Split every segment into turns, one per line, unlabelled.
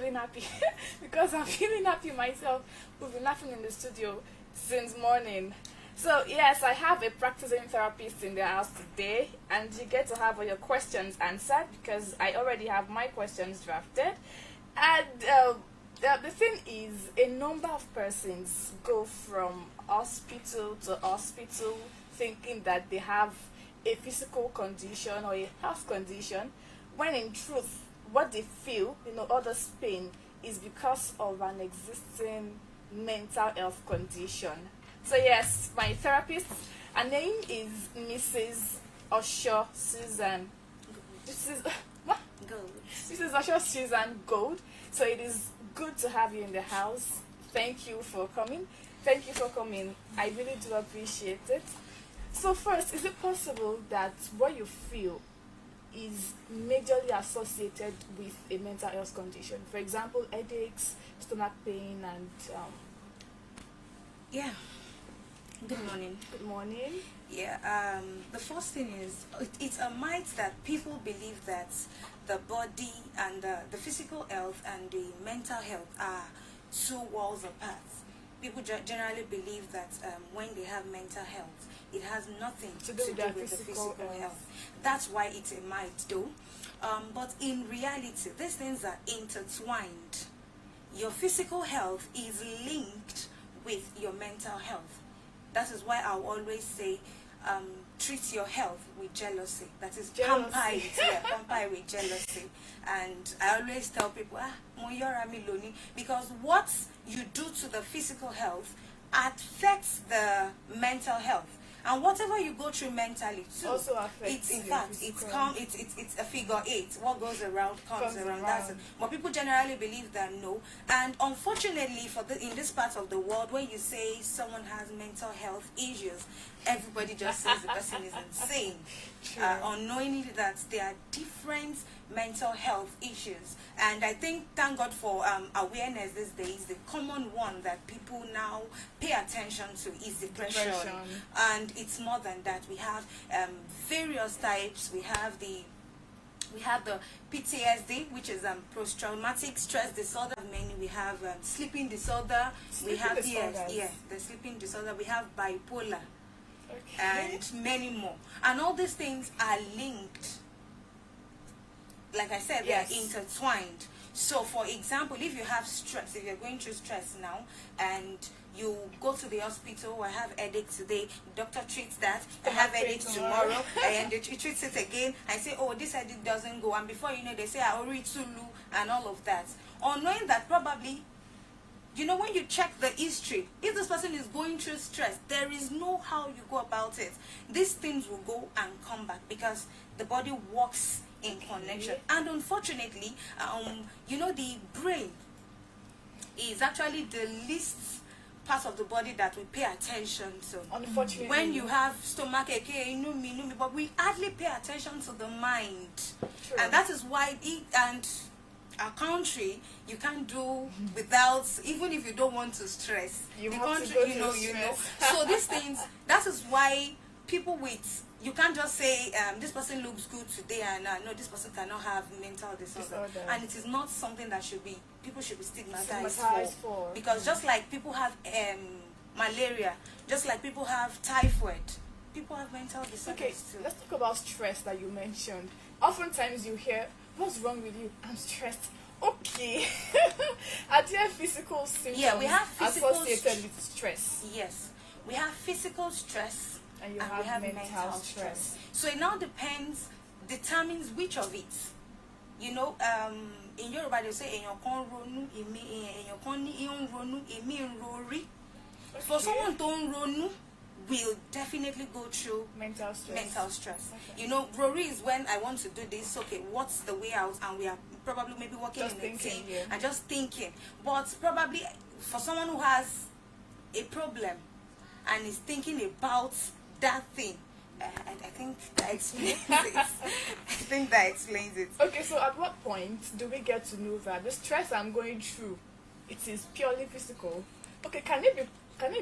feeling happy because I'm feeling happy myself. We've been laughing in the studio since morning. So yes, I have a practicing therapist in the house today, and you get to have all your questions answered because I already have my questions drafted. And the thing is, a number of persons go from hospital to hospital thinking that they have a physical condition or a health condition, when in truth, what they feel, all this pain is because of an existing mental health condition. So yes, my therapist, her name is Mrs. Osho Susan. This is what?
Gold.
This is Osho Susan Gold. So it is good to have you in the house. Thank you for coming. Thank you for coming. I really do appreciate it. So first, is it possible that what you feel is majorly associated with a mental health condition? For example, headaches, stomach pain, and
Yeah. Good morning.
good morning.
Yeah. The first thing is it's a myth that people believe that the body and the physical health and the mental health are two walls apart. People generally believe that when they have mental health, it has nothing to do with the physical health. That's why it's a myth, though. But in reality, these things are intertwined. Your physical health is linked with your mental health. That is why I'll always say, treat your health with jealousy. That is, pamper it, pamper it with jealousy. And I always tell people, because what you do to the physical health affects the mental health. And whatever you go through mentally too,
Also affects
it's in fact it's a figure eight. What goes around comes around. That's it. But people generally believe that no. And unfortunately, in this part of the world where you say someone has mental health issues, everybody just says the person is insane, unknowingly that there are different mental health issues. And I think, thank God for awareness these days. The common one that people now pay attention to is depression. And it's more than that. We have various types. We have the PTSD, which is post-traumatic stress disorder. Many we have sleeping disorder. We have the sleeping disorder. We have bipolar, and many more. And all these things are linked. Like I said, they are intertwined. So, for example, if you have stress, if you're going through stress now, and you go to the hospital, I have headache today, the doctor treats that, I have headache tomorrow, and he treats it again, I say, oh, this headache doesn't go, and before you know, they say, I already tulu, and all of that. Or knowing that probably, when you check the history, if this person is going through stress, there is no how you go about it. These things will go and come back because the body works in connection. And unfortunately, the brain is actually the least part of the body that we pay attention to.
Unfortunately,
when you have stomach ache, but we hardly pay attention to the mind.
True.
And that is why our country, you can't do without, even if you don't want to stress.
You
the
have
country,
to go through stress.
So these things, that is why people with, you can't just say this person looks good today and no, this person cannot have mental disorder. And it is not something that people should be stigmatized for. Because just like people have malaria, just like people have typhoid, people have mental disorders too.
Let's talk about stress that you mentioned. Oftentimes you hear, what's wrong with you? I'm stressed. Okay. Are there physical symptoms
we have physical
associated with stress?
Yes. We have physical stress
and
we have mental stress. So it now determines which of it. In Yoruba they say for someone to ronu will definitely go through
mental stress.
Okay. Worry is when I want to do this, okay, what's the way out, and we are probably maybe working
just
in a team
and
just thinking. But probably for someone who has a problem and is thinking about that thing, I think that explains it.
Okay, so at what point do we get to know that the stress I'm going through, it is purely physical? Okay, can it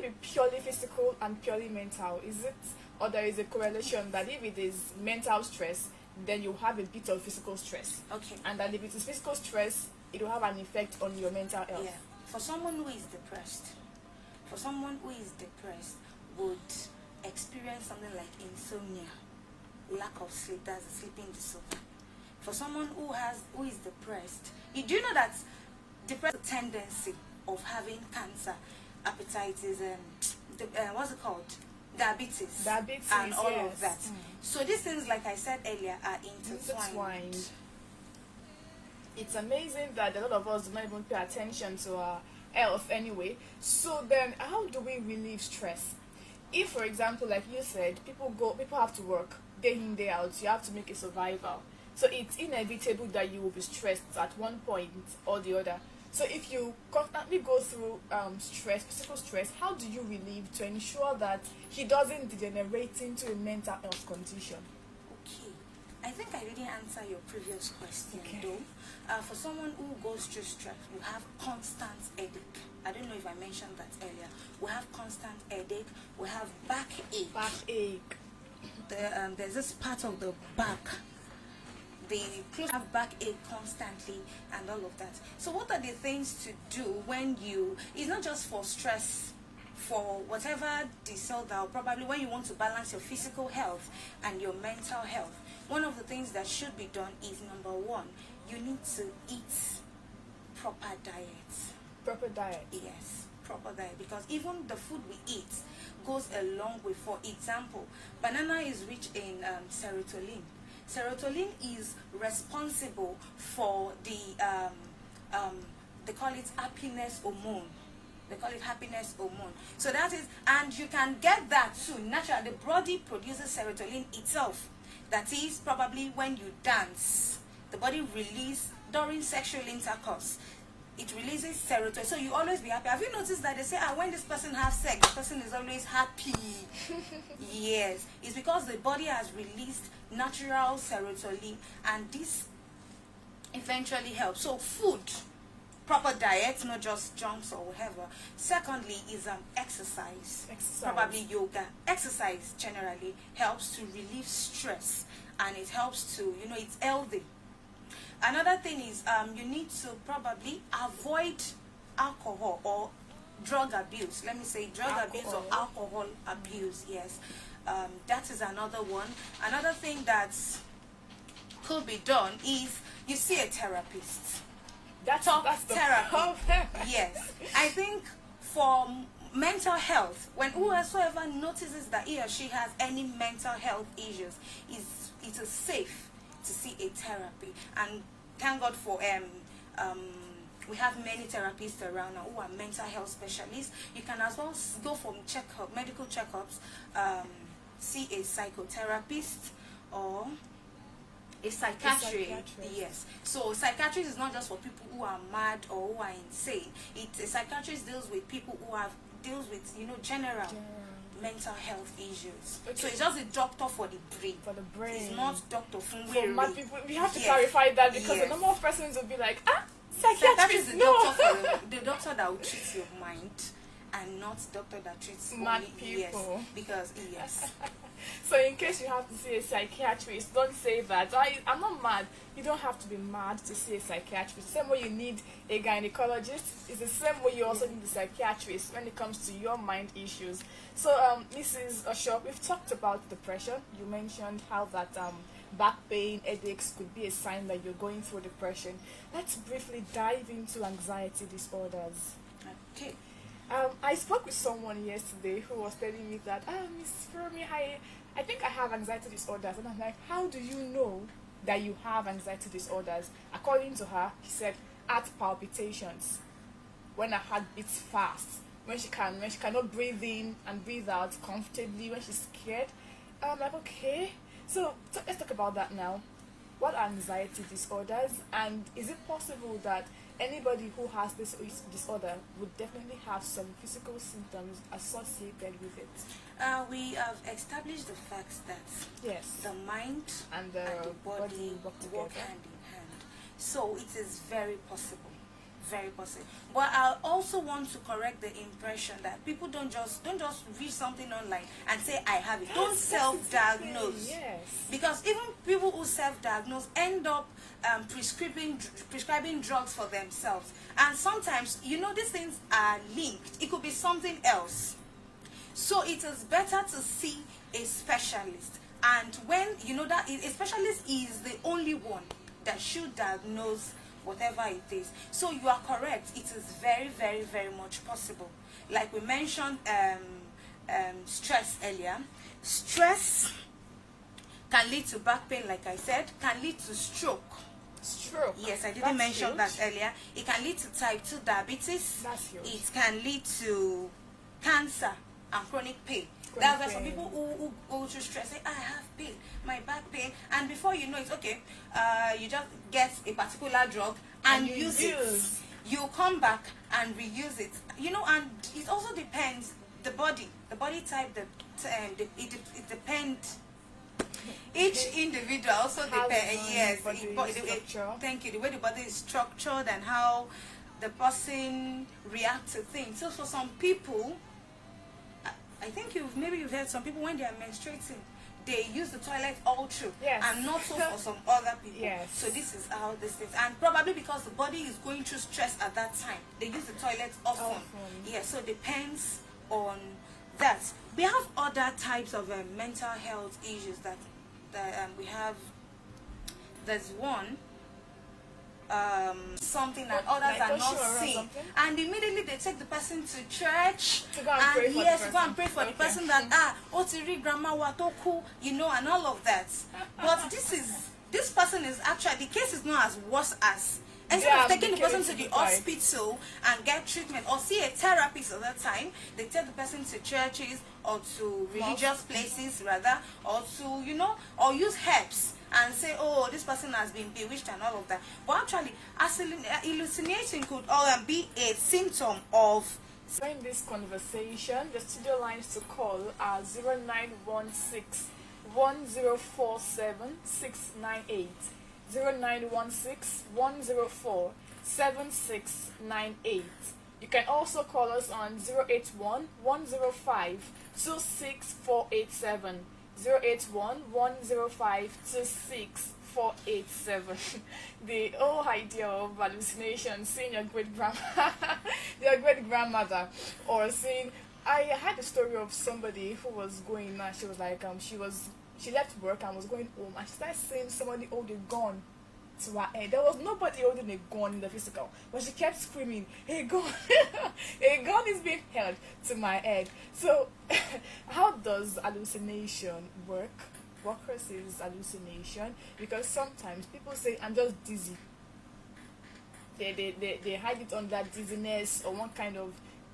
be purely physical and purely mental? Is it, or there is a correlation that if it is mental stress, then you have a bit of physical stress?
Okay.
And that if it is physical stress, it will have an effect on your mental health.
Yeah. For someone who is depressed, would experience something like insomnia, lack of sleep, that's a sleeping disorder. For someone who is depressed, you do know that depression has a tendency of having cancer, hepatitis, what's it called? Diabetes and all of that. So these things, like I said earlier, are intertwined.
It's amazing that a lot of us do not even pay attention to our health anyway. So then, how do we relieve stress? If, for example, like you said, people have to work day in, day out. You have to make a survival. So it's inevitable that you will be stressed at one point or the other. So if you constantly go through stress, physical stress, how do you relieve to ensure that he doesn't degenerate into a mental health condition?
Okay, I think I didn't answer your previous question though. For someone who goes through stress, we have constant headache. I don't know if I mentioned that earlier. We have constant headache. We have backache. There's this part of the back. They have backache constantly and all of that. So what are the things to do when it's not just for stress, for whatever disorder, or probably when you want to balance your physical health and your mental health. One of the things that should be done is, number one, you need to eat proper diet.
Proper diet?
Yes, proper diet. Because even the food we eat goes a long way. For example, banana is rich in serotonin. Serotonin is responsible for they call it happiness hormone. So that is, and you can get that too naturally. The body produces serotonin itself. That is probably when you dance, the body releases during sexual intercourse. It releases serotonin, so you always be happy. Have you noticed that they say, when this person has sex, the person is always happy? Yes, it's because the body has released natural serotonin, and this eventually helps. So food, proper diet, not just junks or whatever. Secondly is exercise, probably yoga. Exercise generally helps to relieve stress, and it helps to, it's healthy. Another thing is you need to probably avoid alcohol or drug abuse. Let me say drug abuse or alcohol abuse. Yes, that is another one. Another thing that could be done is you see a therapist.
That's
therapy. Yes, I think for mental health, when whoever notices that he or she has any mental health issues, it is safe to see a therapy. And thank God for we have many therapists around now who are mental health specialists. You can as well go for medical checkups, see a psychotherapist or a psychiatrist. Yes. So psychiatrist is not just for people who are mad or who are insane. A psychiatrist deals with people who deals with general mental health issues. Okay. So it's just a doctor for the brain. For the brain. It's not doctor for
mad people. We have to clarify that because the number of persons will be like, psychiatrist
is the doctor that will treat your mind, and not doctor that treats
mad people.
Yes, because
So in case you have to see a psychiatrist, don't say that. I'm not mad. You don't have to be mad to see a psychiatrist. The same way you need a gynecologist, it's the same way you also need a psychiatrist when it comes to your mind issues. So Mrs. Osho, we've talked about depression. You mentioned how that back pain, headaches could be a sign that you're going through depression. Let's briefly dive into anxiety disorders.
Okay.
I spoke with someone yesterday who was telling me that, Miss Fromi, I think I have anxiety disorders. And I'm like, how do you know that you have anxiety disorders? According to her, she said, heart palpitations, when her heart beats fast, when she cannot breathe in and breathe out comfortably, when she's scared. I'm like, okay. So let's talk about that now. What are anxiety disorders, and is it possible that anybody who has this disorder would definitely have some physical symptoms associated with it?
We have established the fact that the mind
and the
body work hand in hand. So it is very possible. Very possible. But I also want to correct the impression that people don't just read something online and say I have it. Don't self-diagnose.
Yes.
Because even people who self-diagnose end up prescribing drugs for themselves. And sometimes, you know, these things are linked. It could be something else. So it is better to see a specialist. And when you know that a specialist is the only one that should diagnose whatever it is. So you are correct. It is very, very, very much possible. Like we mentioned stress earlier. Stress can lead to back pain, like I said, can lead to stroke.
Stroke?
Yes, I didn't mention that earlier. It can lead to type 2 diabetes.
That's huge.
It can lead to cancer and chronic pain. That's why some people who go through stress say, I have pain, my back pain, and before you know it, okay, you just get a particular drug and use it. You come back and reuse it. You know, and it also depends the body type. It depends. Each individual also depends. Yes, thank you. The way the body is structured and how the person reacts to things. So for some people, I think you've heard some people when they are menstruating, they use the toilet all through, and not so for some other people.
Yes.
So this is how this is, and probably because the body is going through stress at that time, they use the toilet often. Yes, so it depends on that. We have other types of mental health issues that we have. There's one. Something that others are not seeing, and immediately they take the person to church
to go and
pray for the person that grandma watoku, you know, and all of that. But this person is actually, the case is not as worse as, instead of taking the person to the hospital and get treatment or see a therapist at that time, they take the person to churches or to religious places rather, or to, you know, or use herbs and say, oh, this person has been bewitched and all of that. But actually, hallucination could be a symptom of.
In this conversation, the studio lines to call are 0916 1047 698, 0916 104 7698. You can also call us on 081 105 26487. 081 105 26487. The whole idea of hallucination, seeing your great grandmother, or seeing. I had a story of somebody who was going. She was like, she left work and was going home, and she started seeing somebody hold a gun to her head. There was nobody holding a gun in the physical, but she kept screaming, "A gun! A gun is being held to my head." So, how does hallucination work? What causes hallucination? Because sometimes people say, "I'm just dizzy." They hide it under dizziness or one kind of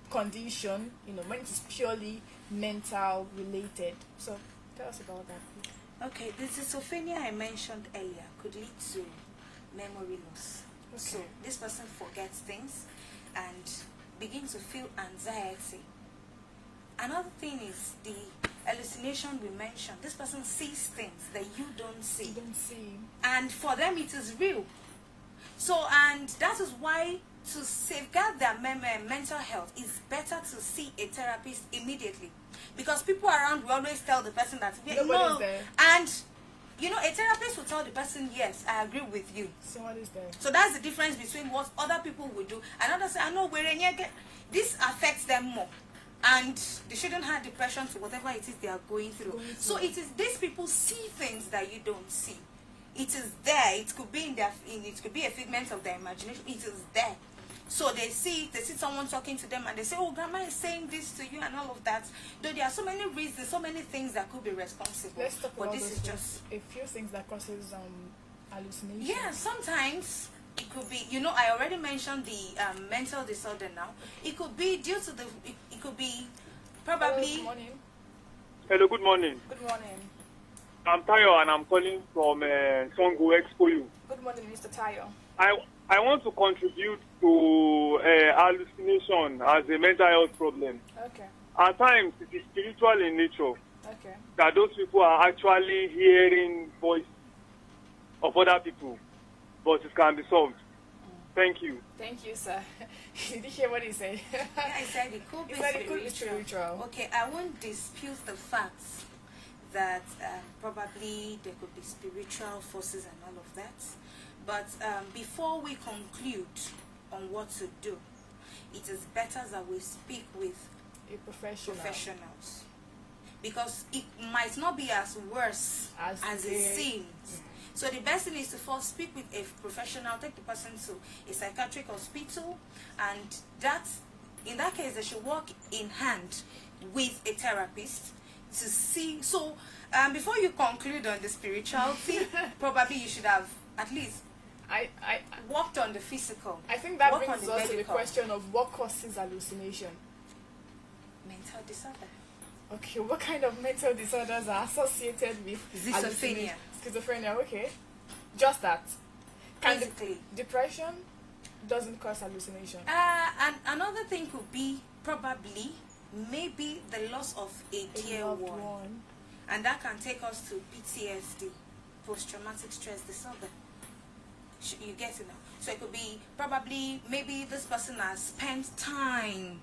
condition, you know, when it is purely mental related. So, tell us about that, please.
Okay, the schizophrenia I mentioned earlier could lead to memory loss. Okay. So this person forgets things and begins to feel anxiety. Another thing is the hallucination we mentioned. This person sees things that you don't see.
You don't see.
And for them it is real. So, and that is why to safeguard their mental health, it's better to see a therapist immediately. Because people around will always tell the person that,
nobody's there.
And you know, a therapist will tell the person, yes, I agree with you.
Someone is there.
So that's the difference between what other people will do. And others say, I know this affects them more. And they shouldn't have depression to whatever it is they are going through. So it is, these people see things that you don't see. It is there. It could be it could be a figment of their imagination. It is there. So they see someone talking to them and they say, oh, grandma is saying this to you and all of that. Though there are so many reasons, so many things that could be responsible.
Let's talk
but
about
this is just
a few things that causes hallucination.
Yeah, sometimes it could be, you know, I already mentioned the mental disorder now. It could be due to it could be probably.
Hello, good morning.
Hello, good morning.
Good morning.
I'm Tayo and I'm calling from Songo Expo.
Good morning, Mr. Tayo.
I want to contribute to hallucination as a mental health problem.
Okay.
At times, it is spiritual in nature.
Okay.
That those people are actually hearing voice of other people, but it can be solved. Thank you.
Thank you, sir. Did you hear what he said?
Yeah, I said it could be spiritual. Okay, I won't dispute the facts that probably there could be spiritual forces and all of that. But before we conclude on what to do, it is better that we speak with
a
professionals, because it might not be as worse as it seems. So the best thing is to first speak with a professional, take the person to a psychiatric hospital, and in that case they should work in hand with a therapist to see. So before you conclude on the spirituality, probably you should have at least I worked on the physical.
I think that brings us to the question of what causes hallucination.
Mental disorder.
Okay, what kind of mental disorders are associated with schizophrenia? Okay, just that.
Basically,
depression doesn't cause hallucination.
And another thing could be probably maybe the loss of a dear one, and that can take us to PTSD, post-traumatic stress disorder. You get it now. So it could be probably maybe this person has spent time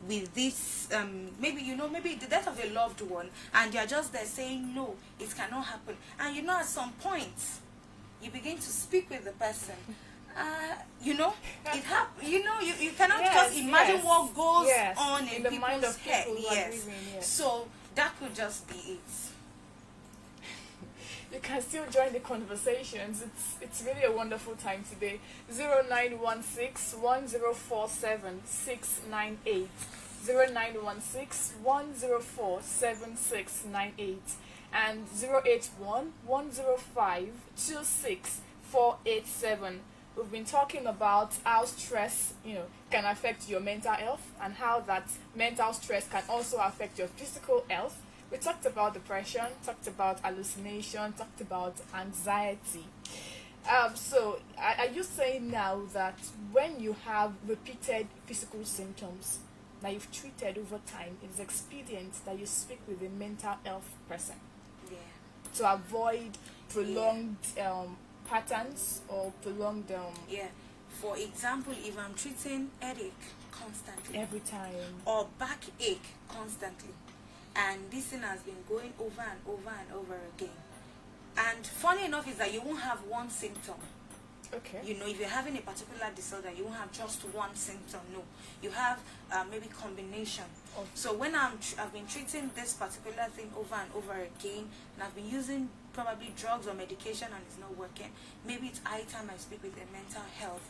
with this maybe the death of a loved one, and you're just there saying no, it cannot happen, and at some point you begin to speak with the person. It happens. You cannot just imagine what goes on in
the mind
people's
of
head.
People
Yes. So that could just be it.
You can still join the conversations. It's really a wonderful time today. 0916 1047 698. 0916 104 7698 and 081 105 26487. We've been talking about how stress, can affect your mental health, and how that mental stress can also affect your physical health. We talked about depression, talked about hallucination, talked about anxiety. So are you saying now that when you have repeated physical symptoms that you've treated over time, it is expedient that you speak with a mental health person to avoid prolonged patterns or prolonged
For example, if I'm treating headache constantly
every time
or backache constantly, and this thing has been going over and over and over again, and funny enough is that you won't have one symptom.
Okay.
If you're having a particular disorder, you won't have just one symptom. No, you have maybe combination.
Okay.
So when I've been treating this particular thing over and over again, and I've been using probably drugs or medication and it's not working, maybe it's high time I speak with a mental health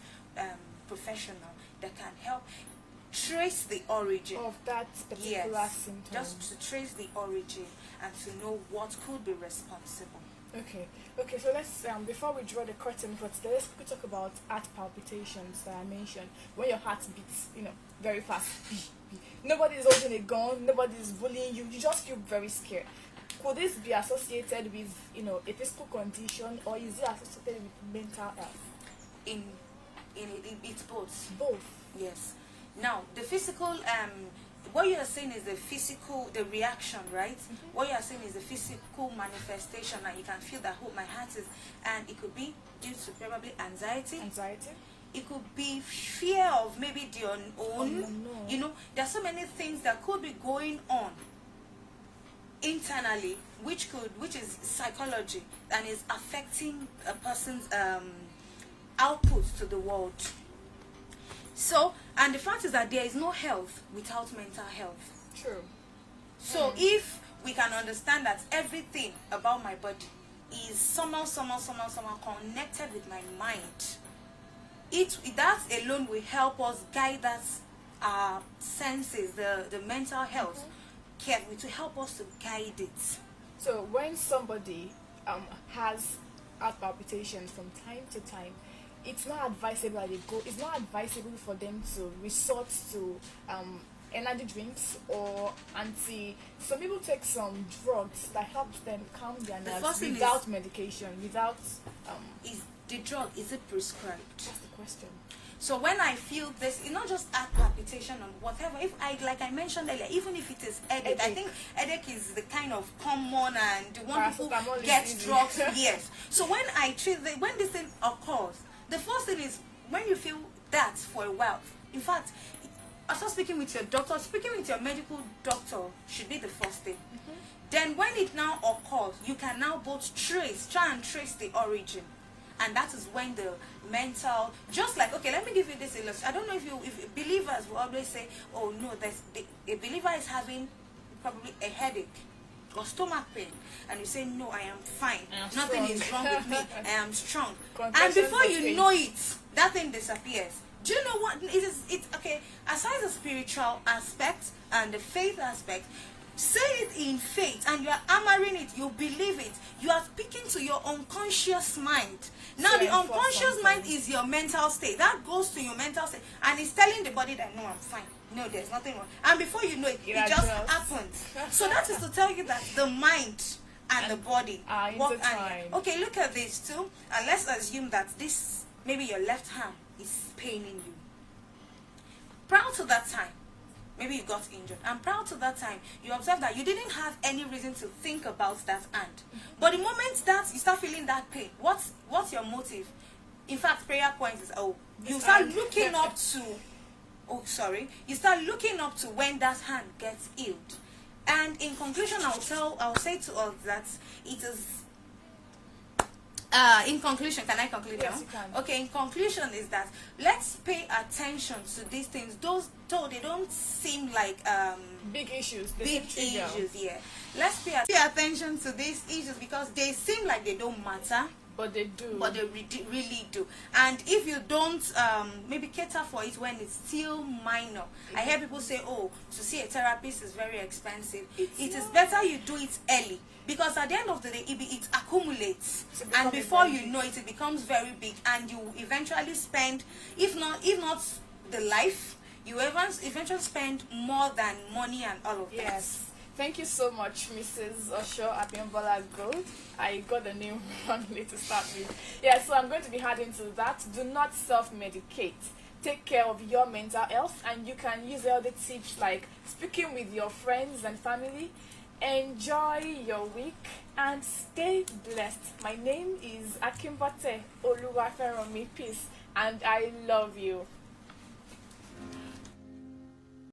professional that can help trace the origin
of that particular symptom.
Just to trace the origin and to know what could be responsible.
Okay, so let's before we draw the curtain for today, let's quickly talk about heart palpitations that I mentioned. When your heart beats, very fast. Nobody is holding a gun, nobody is bullying you, you just feel very scared. Could this be associated with a physical condition, or is it associated with mental health?
It's both.
Both.
Yes. Now the physical what you are saying is the reaction, right? Mm-hmm. What you are saying is the physical manifestation, and you can feel that my heart is, and it could be due to probably anxiety. It could be fear of maybe the unknown.
No.
There are so many things that could be going on internally, which is psychology, and is affecting a person's output to the world. So, and the fact is that there is no health without mental health.
True.
So if we can understand that everything about my body is somehow connected with my mind, that alone will help us guide our senses, the mental health, to help us to guide it.
So when somebody has heart palpitations from time to time, it's not advisable that it's not advisable for them to resort to energy drinks or some people take some drugs that helps them calm their nerves without medication, without
the drug, is it prescribed?
That's the question.
So when I feel this, it's not just heart palpitation or whatever. Like I mentioned earlier, even if it is headache, I think headache is the kind of common and the one people get drugs. Yes. So when I treat when this thing occurs, the first thing is when you feel that for a while, in fact, after speaking with your doctor, speaking with your medical doctor should be the first thing. Then when it now occurs, you can now both try and trace the origin. And that is when the mental, just like, okay, let me give you this illustration. I don't know if believers will always say, oh no, a believer is having probably a headache or stomach pain, and you say, no, I am fine, nothing is wrong with me, I am strong. And before you know it, that thing disappears. Do you know what it is? It's okay, aside the spiritual aspect and the faith aspect, say it in faith and you are hammering it, you believe it, you are speaking to your unconscious mind. Now the unconscious mind is your mental state. That goes to your mental state and it's telling the body that no, I'm fine, no, there's nothing wrong. And before you know it, it just happens. So that is to tell you that the mind and the body work. Okay, look at this too, and let's assume that this, maybe your left hand is paining you. Prior to that time, maybe you got injured, and prior to that time, you observe that you didn't have any reason to think about that hand. But the moment that you start feeling that pain, what's your motive? In fact, prayer point is, you start looking up to, you start looking up to when that hand gets healed. And in conclusion, I'll say to us that it is. In conclusion, can I conclude now?
Yes, you can.
Okay, in conclusion is that let's pay attention to these things. Though they don't seem like
big issues.
Yeah. Let's pay attention to these issues because they seem like they don't matter.
But they do.
But they really do. And if you don't maybe cater for it when it's still minor. I hear people say, oh, to see a therapist is very expensive. It is better you do it early. Because at the end of the day, it accumulates. And before you know it, it becomes very big. And you eventually spend, if not the life, you eventually spend more than money and all of that.
Yes. Thank you so much, Mrs. Osho Abimbola Gold. I got the name wrongly to start with. Yeah, so I'm going to be adding to that. Do not self-medicate. Take care of your mental health, and you can use all the tips like speaking with your friends and family. Enjoy your week and stay blessed. My name is Akimbote Oluwaferomi Peace, and I love you.